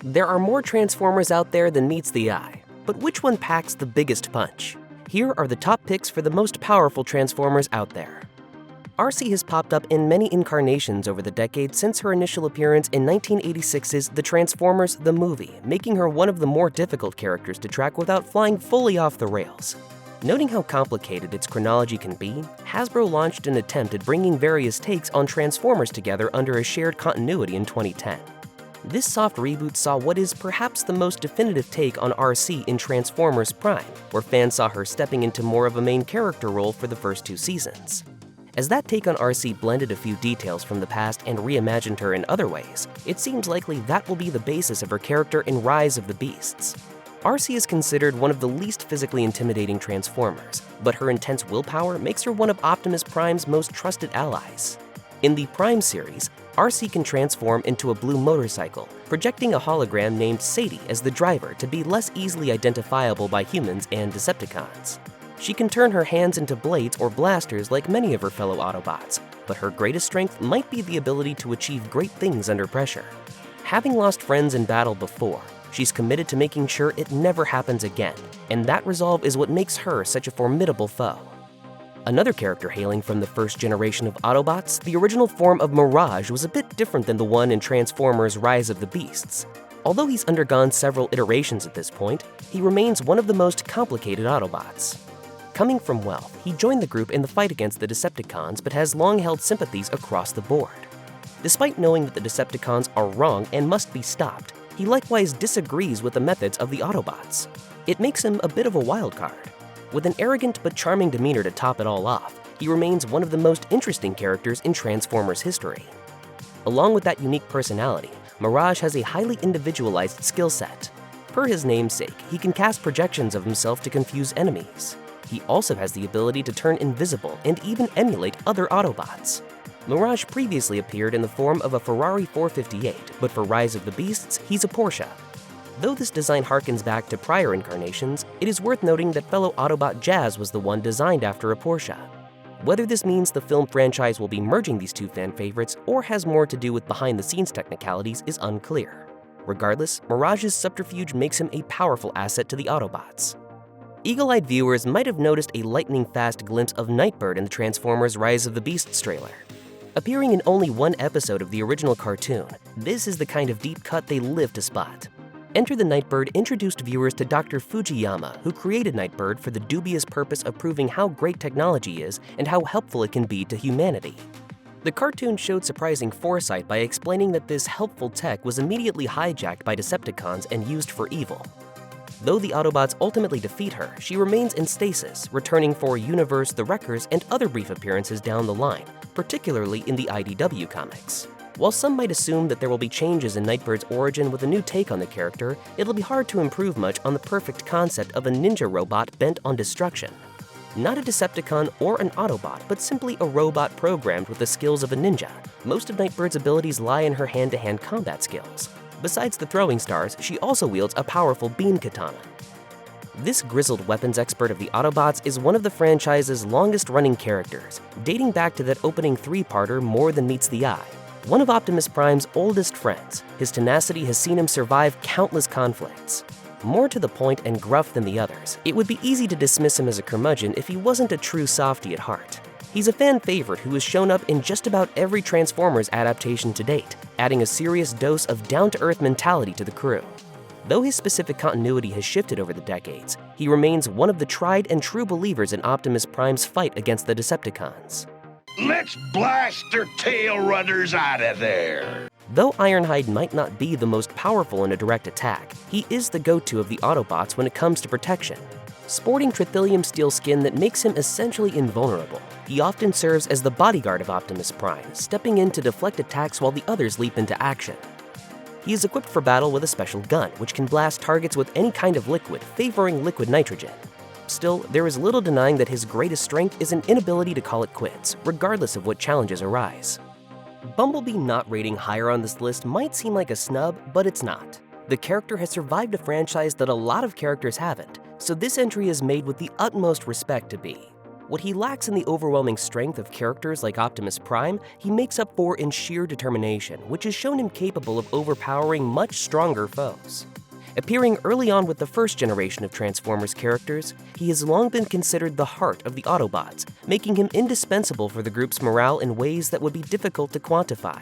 There are more Transformers out there than meets the eye, but which one packs the biggest punch? Here are the top picks for the most powerful Transformers out there. Arcee has popped up in many incarnations over the decades since her initial appearance in 1986's The Transformers: The Movie, making her one of the more difficult characters to track without flying fully off the rails. Noting how complicated its chronology can be, Hasbro launched an attempt at bringing various takes on Transformers together under a shared continuity in 2010. This soft reboot saw what is perhaps the most definitive take on Arcee in Transformers Prime, where fans saw her stepping into more of a main character role for the first 2 seasons. As that take on Arcee blended a few details from the past and reimagined her in other ways, it seems likely that will be the basis of her character in Rise of the Beasts. Arcee is considered one of the least physically intimidating Transformers, but her intense willpower makes her one of Optimus Prime's most trusted allies. In the Prime series, Arcee can transform into a blue motorcycle, projecting a hologram named Sadie as the driver to be less easily identifiable by humans and Decepticons. She can turn her hands into blades or blasters like many of her fellow Autobots, but her greatest strength might be the ability to achieve great things under pressure. Having lost friends in battle before, she's committed to making sure it never happens again, and that resolve is what makes her such a formidable foe. Another character hailing from the first generation of Autobots, the original form of Mirage was a bit different than the one in Transformers: Rise of the Beasts. Although he's undergone several iterations at this point, he remains one of the most complicated Autobots. Coming from wealth, he joined the group in the fight against the Decepticons but has long held sympathies across the board. Despite knowing that the Decepticons are wrong and must be stopped, he likewise disagrees with the methods of the Autobots. It makes him a bit of a wild card. With an arrogant but charming demeanor to top it all off, he remains one of the most interesting characters in Transformers history. Along with that unique personality, Mirage has a highly individualized skill set. Per his namesake, he can cast projections of himself to confuse enemies. He also has the ability to turn invisible and even emulate other Autobots. Mirage previously appeared in the form of a Ferrari 458, but for Rise of the Beasts, he's a Porsche. Though this design harkens back to prior incarnations, it is worth noting that fellow Autobot Jazz was the one designed after a Porsche. Whether this means the film franchise will be merging these two fan favorites or has more to do with behind-the-scenes technicalities is unclear. Regardless, Mirage's subterfuge makes him a powerful asset to the Autobots. Eagle-eyed viewers might have noticed a lightning-fast glimpse of Nightbird in the Transformers: Rise of the Beasts trailer. Appearing in only one episode of the original cartoon, this is the kind of deep cut they live to spot. Enter the Nightbird introduced viewers to Dr. Fujiyama, who created Nightbird for the dubious purpose of proving how great technology is and how helpful it can be to humanity. The cartoon showed surprising foresight by explaining that this helpful tech was immediately hijacked by Decepticons and used for evil. Though the Autobots ultimately defeat her, she remains in stasis, returning for Universe, The Wreckers, and other brief appearances down the line, particularly in the IDW comics. While some might assume that there will be changes in Nightbird's origin with a new take on the character, it'll be hard to improve much on the perfect concept of a ninja robot bent on destruction. Not a Decepticon or an Autobot, but simply a robot programmed with the skills of a ninja. Most of Nightbird's abilities lie in her hand-to-hand combat skills. Besides the throwing stars, she also wields a powerful beam katana. This grizzled weapons expert of the Autobots is one of the franchise's longest-running characters, dating back to that opening 3-parter More Than Meets the Eye. One of Optimus Prime's oldest friends, his tenacity has seen him survive countless conflicts. More to the point and gruff than the others, it would be easy to dismiss him as a curmudgeon if he wasn't a true softie at heart. He's a fan favorite who has shown up in just about every Transformers adaptation to date, adding a serious dose of down-to-earth mentality to the crew. Though his specific continuity has shifted over the decades, he remains one of the tried and true believers in Optimus Prime's fight against the Decepticons. Let's blast their tail runners out of there! Though Ironhide might not be the most powerful in a direct attack, he is the go-to of the Autobots when it comes to protection. Sporting Trithilium steel skin that makes him essentially invulnerable, he often serves as the bodyguard of Optimus Prime, stepping in to deflect attacks while the others leap into action. He is equipped for battle with a special gun, which can blast targets with any kind of liquid, favoring liquid nitrogen. Still, there is little denying that his greatest strength is an inability to call it quits, regardless of what challenges arise. Bumblebee not rating higher on this list might seem like a snub, but it's not. The character has survived a franchise that a lot of characters haven't, so this entry is made with the utmost respect to Bee. What he lacks in the overwhelming strength of characters like Optimus Prime, he makes up for in sheer determination, which has shown him capable of overpowering much stronger foes. Appearing early on with the first generation of Transformers characters, he has long been considered the heart of the Autobots, making him indispensable for the group's morale in ways that would be difficult to quantify.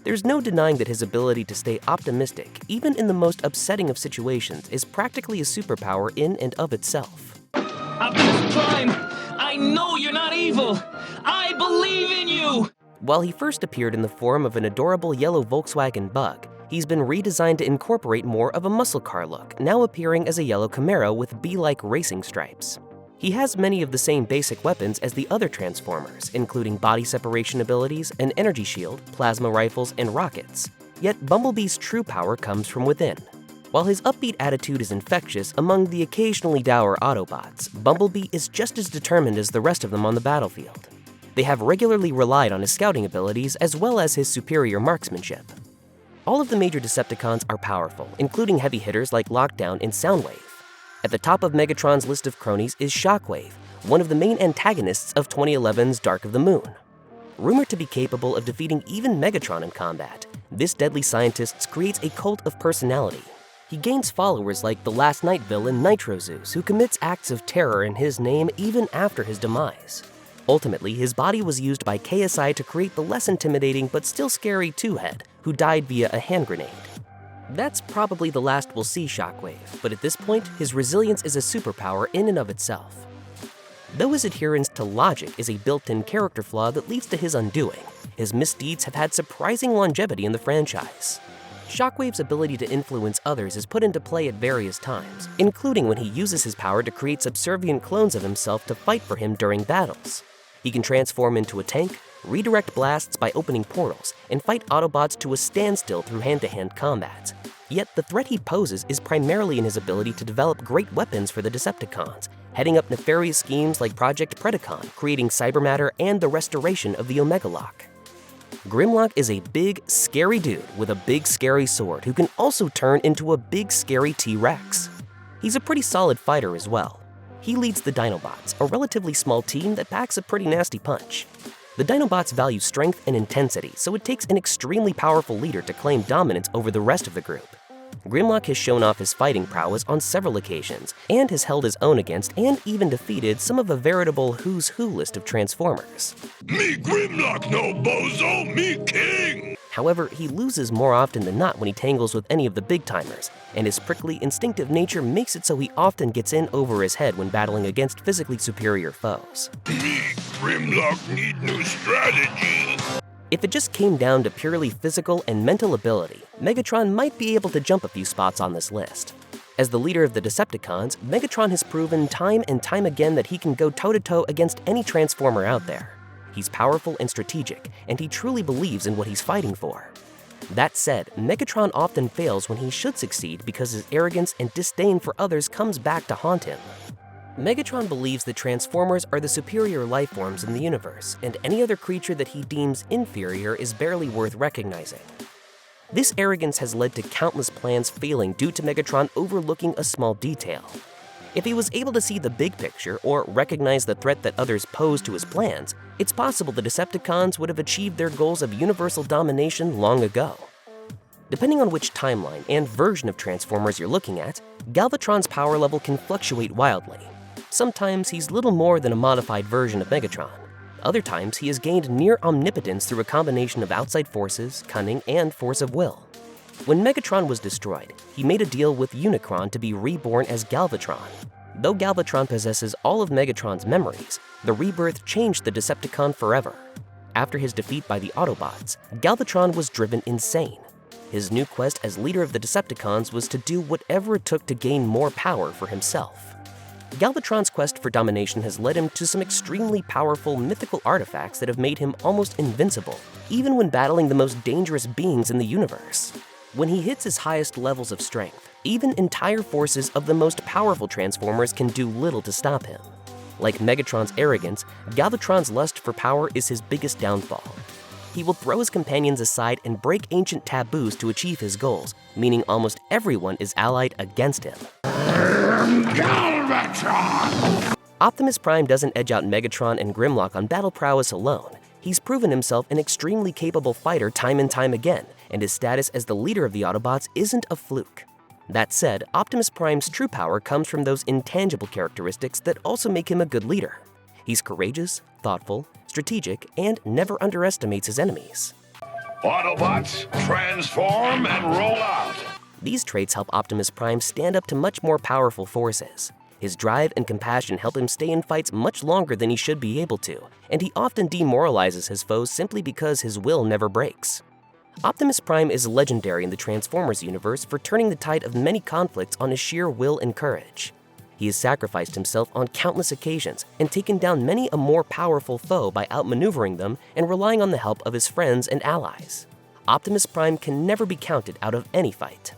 There's no denying that his ability to stay optimistic, even in the most upsetting of situations, is practically a superpower in and of itself. Optimus Prime, I know you're not evil! I believe in you! While he first appeared in the form of an adorable yellow Volkswagen Bug, he's been redesigned to incorporate more of a muscle car look, now appearing as a yellow Camaro with bee-like racing stripes. He has many of the same basic weapons as the other Transformers, including body separation abilities, an energy shield, plasma rifles, and rockets. Yet Bumblebee's true power comes from within. While his upbeat attitude is infectious among the occasionally dour Autobots, Bumblebee is just as determined as the rest of them on the battlefield. They have regularly relied on his scouting abilities as well as his superior marksmanship. All of the major Decepticons are powerful, including heavy hitters like Lockdown and Soundwave. At the top of Megatron's list of cronies is Shockwave, one of the main antagonists of 2011's Dark of the Moon. Rumored to be capable of defeating even Megatron in combat, this deadly scientist creates a cult of personality. He gains followers like the Last Night villain Nitro Zeus, who commits acts of terror in his name even after his demise. Ultimately, his body was used by KSI to create the less intimidating but still scary Two-Head, who died via a hand grenade. That's probably the last we'll see Shockwave, but at this point, his resilience is a superpower in and of itself. Though his adherence to logic is a built-in character flaw that leads to his undoing, his misdeeds have had surprising longevity in the franchise. Shockwave's ability to influence others is put into play at various times, including when he uses his power to create subservient clones of himself to fight for him during battles. He can transform into a tank, redirect blasts by opening portals, and fight Autobots to a standstill through hand-to-hand combat. Yet the threat he poses is primarily in his ability to develop great weapons for the Decepticons, heading up nefarious schemes like Project Predaking, creating cybermatter and the restoration of the Omega-Lock. Grimlock is a big, scary dude with a big, scary sword who can also turn into a big, scary T-Rex. He's a pretty solid fighter as well. He leads the Dinobots, a relatively small team that packs a pretty nasty punch. The Dinobots value strength and intensity, so it takes an extremely powerful leader to claim dominance over the rest of the group. Grimlock has shown off his fighting prowess on several occasions, and has held his own against and even defeated some of a veritable who's who list of Transformers. Me Grimlock no bozo, me king! However, he loses more often than not when he tangles with any of the big-timers, and his prickly, instinctive nature makes it so he often gets in over his head when battling against physically superior foes. Me Grimlock need new strategy. If it just came down to purely physical and mental ability, Megatron might be able to jump a few spots on this list. As the leader of the Decepticons, Megatron has proven time and time again that he can go toe-to-toe against any Transformer out there. He's powerful and strategic, and he truly believes in what he's fighting for. That said, Megatron often fails when he should succeed because his arrogance and disdain for others comes back to haunt him. Megatron believes that Transformers are the superior life forms in the universe, and any other creature that he deems inferior is barely worth recognizing. This arrogance has led to countless plans failing due to Megatron overlooking a small detail. If he was able to see the big picture or recognize the threat that others pose to his plans, it's possible the Decepticons would have achieved their goals of universal domination long ago. Depending on which timeline and version of Transformers you're looking at, Galvatron's power level can fluctuate wildly. Sometimes he's little more than a modified version of Megatron. Other times he has gained near omnipotence through a combination of outside forces, cunning, and force of will. When Megatron was destroyed, he made a deal with Unicron to be reborn as Galvatron. Though Galvatron possesses all of Megatron's memories, the rebirth changed the Decepticon forever. After his defeat by the Autobots, Galvatron was driven insane. His new quest as leader of the Decepticons was to do whatever it took to gain more power for himself. Galvatron's quest for domination has led him to some extremely powerful mythical artifacts that have made him almost invincible, even when battling the most dangerous beings in the universe. When he hits his highest levels of strength, even entire forces of the most powerful Transformers can do little to stop him. Like Megatron's arrogance, Galvatron's lust for power is his biggest downfall. He will throw his companions aside and break ancient taboos to achieve his goals, meaning almost everyone is allied against him. Galvatron! Optimus Prime doesn't edge out Megatron and Grimlock on battle prowess alone. He's proven himself an extremely capable fighter time and time again, and his status as the leader of the Autobots isn't a fluke. That said, Optimus Prime's true power comes from those intangible characteristics that also make him a good leader. He's courageous, thoughtful, strategic, and never underestimates his enemies. Autobots, transform and roll out. These traits help Optimus Prime stand up to much more powerful forces. His drive and compassion help him stay in fights much longer than he should be able to, and he often demoralizes his foes simply because his will never breaks. Optimus Prime is legendary in the Transformers universe for turning the tide of many conflicts on his sheer will and courage. He has sacrificed himself on countless occasions and taken down many a more powerful foe by outmaneuvering them and relying on the help of his friends and allies. Optimus Prime can never be counted out of any fight.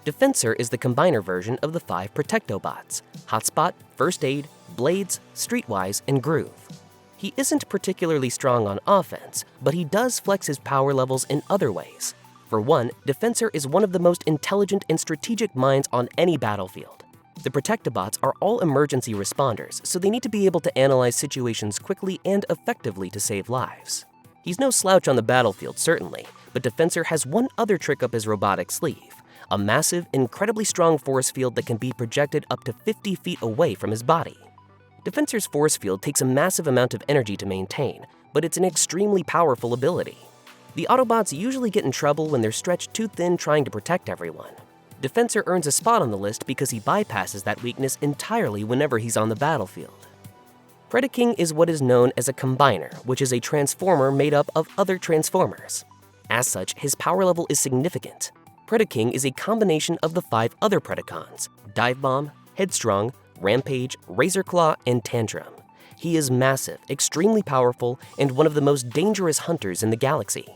Defensor is the combiner version of the 5 Protectobots: Hotspot, First Aid, Blades, Streetwise, and Groove. He isn't particularly strong on offense, but he does flex his power levels in other ways. For one, Defensor is one of the most intelligent and strategic minds on any battlefield. The Protectobots are all emergency responders, so they need to be able to analyze situations quickly and effectively to save lives. He's no slouch on the battlefield, certainly, but Defensor has one other trick up his robotic sleeve: a massive, incredibly strong force field that can be projected up to 50 feet away from his body. Defensor's force field takes a massive amount of energy to maintain, but it's an extremely powerful ability. The Autobots usually get in trouble when they're stretched too thin trying to protect everyone. Defensor earns a spot on the list because he bypasses that weakness entirely whenever he's on the battlefield. Predaking is what is known as a combiner, which is a transformer made up of other transformers. As such, his power level is significant. Predaking is a combination of the 5 other Predacons: Dive Bomb, Headstrong, Rampage, Razor Claw, and Tantrum. He is massive, extremely powerful, and one of the most dangerous hunters in the galaxy.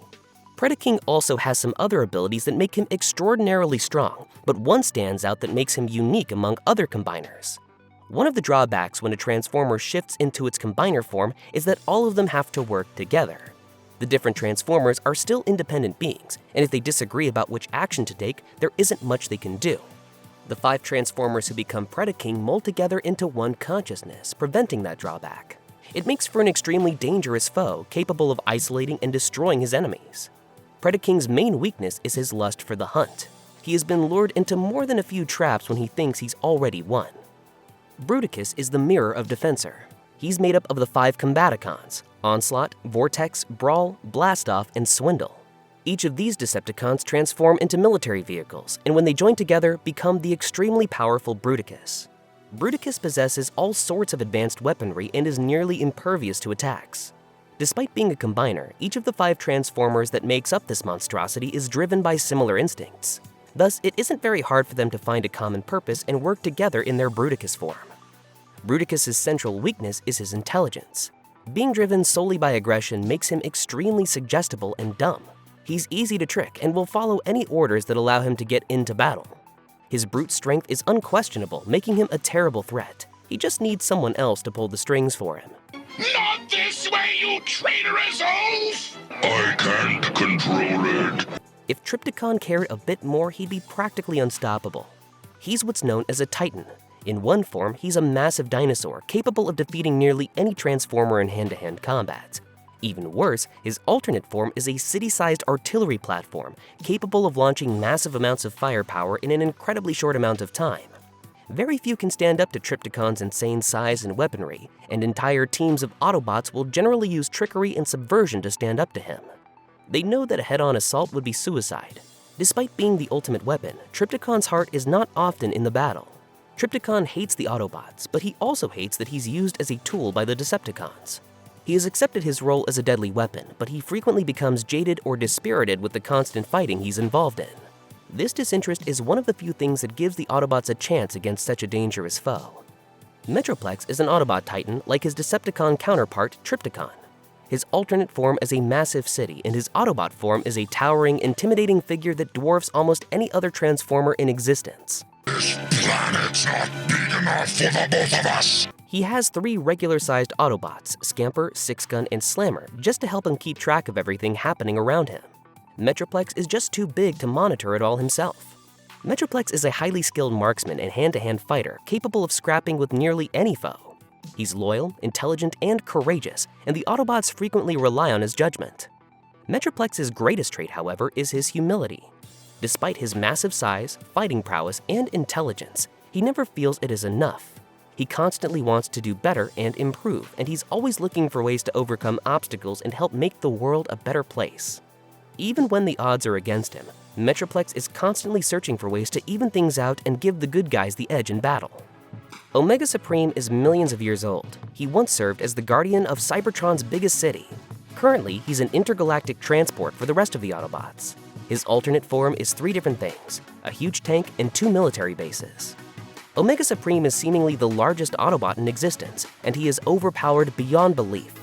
Predaking also has some other abilities that make him extraordinarily strong, but one stands out that makes him unique among other combiners. One of the drawbacks when a transformer shifts into its combiner form is that all of them have to work together. The different transformers are still independent beings, and if they disagree about which action to take, there isn't much they can do. The 5 transformers who become Predaking mold together into one consciousness, preventing that drawback. It makes for an extremely dangerous foe, capable of isolating and destroying his enemies. Predaking's main weakness is his lust for the hunt. He has been lured into more than a few traps when he thinks he's already won. Bruticus is the mirror of Defensor. He's made up of the 5 Combaticons: Onslaught, Vortex, Brawl, Blastoff, and Swindle. Each of these Decepticons transform into military vehicles, and when they join together, become the extremely powerful Bruticus. Bruticus possesses all sorts of advanced weaponry and is nearly impervious to attacks. Despite being a combiner, each of the 5 transformers that makes up this monstrosity is driven by similar instincts. Thus, it isn't very hard for them to find a common purpose and work together in their Bruticus form. Bruticus's central weakness is his intelligence. Being driven solely by aggression makes him extremely suggestible and dumb. He's easy to trick and will follow any orders that allow him to get into battle. His brute strength is unquestionable, making him a terrible threat. He just needs someone else to pull the strings for him. Not this way, you traitorous oaf! I can't control it. If Trypticon cared a bit more, he'd be practically unstoppable. He's what's known as a Titan. In one form, he's a massive dinosaur capable of defeating nearly any transformer in hand-to-hand combat. Even worse, his alternate form is a city-sized artillery platform capable of launching massive amounts of firepower in an incredibly short amount of time. Very few can stand up to Trypticon's insane size and weaponry, and entire teams of Autobots will generally use trickery and subversion to stand up to him. They know that a head-on assault would be suicide. Despite being the ultimate weapon, Trypticon's heart is not often in the battle. Trypticon hates the Autobots, but he also hates that he's used as a tool by the Decepticons. He has accepted his role as a deadly weapon, but he frequently becomes jaded or dispirited with the constant fighting he's involved in. This disinterest is one of the few things that gives the Autobots a chance against such a dangerous foe. Metroplex is an Autobot Titan like his Decepticon counterpart, Trypticon. His alternate form is a massive city, and his Autobot form is a towering, intimidating figure that dwarfs almost any other Transformer in existence. This planet's not big enough for the both of us. He has 3 regular-sized Autobots, Scamper, Six-Gun, and Slammer, just to help him keep track of everything happening around him. Metroplex is just too big to monitor it all himself. Metroplex is a highly skilled marksman and hand-to-hand fighter capable of scrapping with nearly any foe. He's loyal, intelligent, and courageous, and the Autobots frequently rely on his judgment. Metroplex's greatest trait, however, is his humility. Despite his massive size, fighting prowess, and intelligence, he never feels it is enough. He constantly wants to do better and improve, and he's always looking for ways to overcome obstacles and help make the world a better place. Even when the odds are against him, Metroplex is constantly searching for ways to even things out and give the good guys the edge in battle. Omega Supreme is millions of years old. He once served as the guardian of Cybertron's biggest city. Currently, he's an intergalactic transport for the rest of the Autobots. His alternate form is 3 different things: a huge tank and 2 military bases. Omega Supreme is seemingly the largest Autobot in existence, and he is overpowered beyond belief.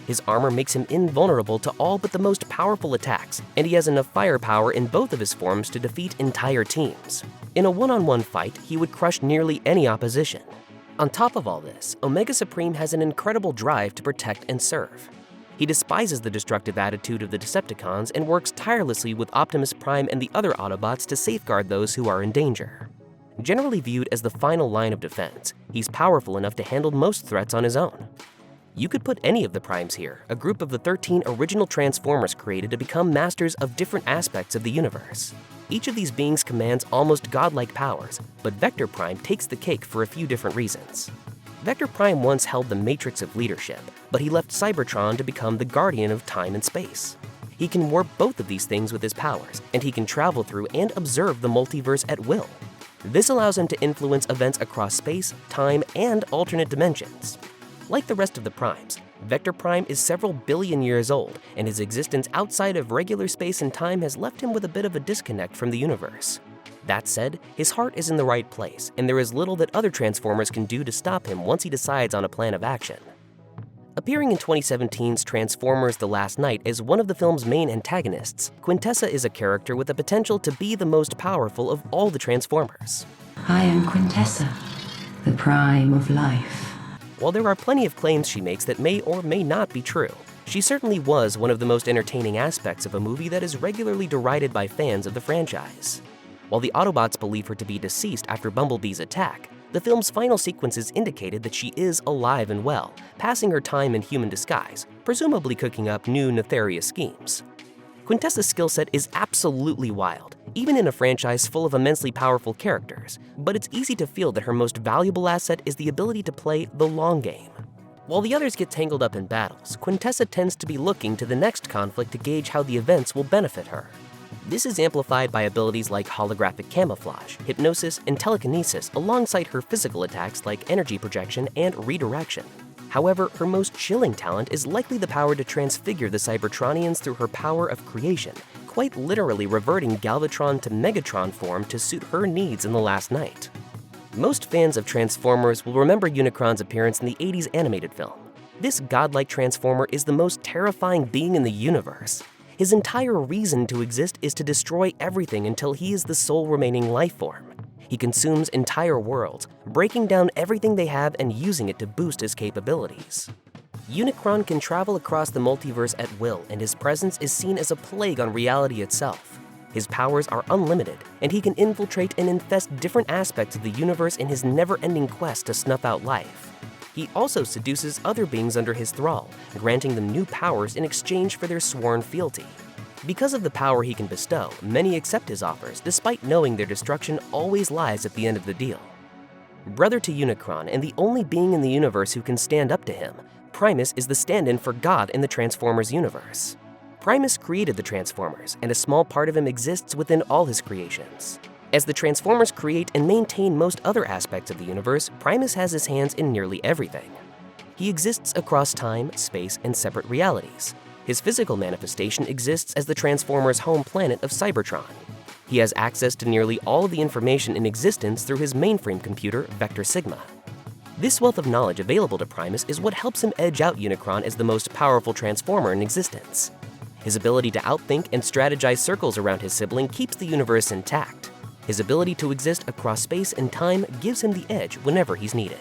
His armor makes him invulnerable to all but the most powerful attacks, and he has enough firepower in both of his forms to defeat entire teams. In a one-on-one fight, he would crush nearly any opposition. On top of all this, Omega Supreme has an incredible drive to protect and serve. He despises the destructive attitude of the Decepticons and works tirelessly with Optimus Prime and the other Autobots to safeguard those who are in danger. Generally viewed as the final line of defense, he's powerful enough to handle most threats on his own. You could put any of the Primes here, a group of the 13 original Transformers created to become masters of different aspects of the universe. Each of these beings commands almost godlike powers, but Vector Prime takes the cake for a few different reasons. Vector Prime once held the matrix of leadership, but he left Cybertron to become the guardian of time and space. He can warp both of these things with his powers, and he can travel through and observe the multiverse at will. This allows him to influence events across space, time, and alternate dimensions. Like the rest of the Primes, Vector Prime is several billion years old, and his existence outside of regular space and time has left him with a bit of a disconnect from the universe. That said, his heart is in the right place, and there is little that other Transformers can do to stop him once he decides on a plan of action. Appearing in 2017's Transformers: The Last Knight as one of the film's main antagonists, Quintessa is a character with the potential to be the most powerful of all the Transformers. I am Quintessa, the prime of life. While there are plenty of claims she makes that may or may not be true, she certainly was one of the most entertaining aspects of a movie that is regularly derided by fans of the franchise. While the Autobots believe her to be deceased after Bumblebee's attack, the film's final sequences indicated that she is alive and well, passing her time in human disguise, presumably cooking up new nefarious schemes. Quintessa's skill set is absolutely wild, even in a franchise full of immensely powerful characters, but it's easy to feel that her most valuable asset is the ability to play the long game. While the others get tangled up in battles, Quintessa tends to be looking to the next conflict to gauge how the events will benefit her. This is amplified by abilities like holographic camouflage, hypnosis, and telekinesis alongside her physical attacks like energy projection and redirection. However, her most chilling talent is likely the power to transfigure the Cybertronians through her power of creation, quite literally reverting Galvatron to Megatron form to suit her needs in The Last Knight. Most fans of Transformers will remember Unicron's appearance in the 80s animated film. This godlike Transformer is the most terrifying being in the universe. His entire reason to exist is to destroy everything until he is the sole remaining life form. He consumes entire worlds, breaking down everything they have and using it to boost his capabilities. Unicron can travel across the multiverse at will, and his presence is seen as a plague on reality itself. His powers are unlimited, and he can infiltrate and infest different aspects of the universe in his never-ending quest to snuff out life. He also seduces other beings under his thrall, granting them new powers in exchange for their sworn fealty. Because of the power he can bestow, many accept his offers, despite knowing their destruction always lies at the end of the deal. Brother to Unicron and the only being in the universe who can stand up to him, Primus is the stand-in for God in the Transformers universe. Primus created the Transformers, and a small part of him exists within all his creations. As the Transformers create and maintain most other aspects of the universe, Primus has his hands in nearly everything. He exists across time, space, and separate realities. His physical manifestation exists as the Transformers' home planet of Cybertron. He has access to nearly all of the information in existence through his mainframe computer, Vector Sigma. This wealth of knowledge available to Primus is what helps him edge out Unicron as the most powerful Transformer in existence. His ability to outthink and strategize circles around his sibling keeps the universe intact. His ability to exist across space and time gives him the edge whenever he's needed.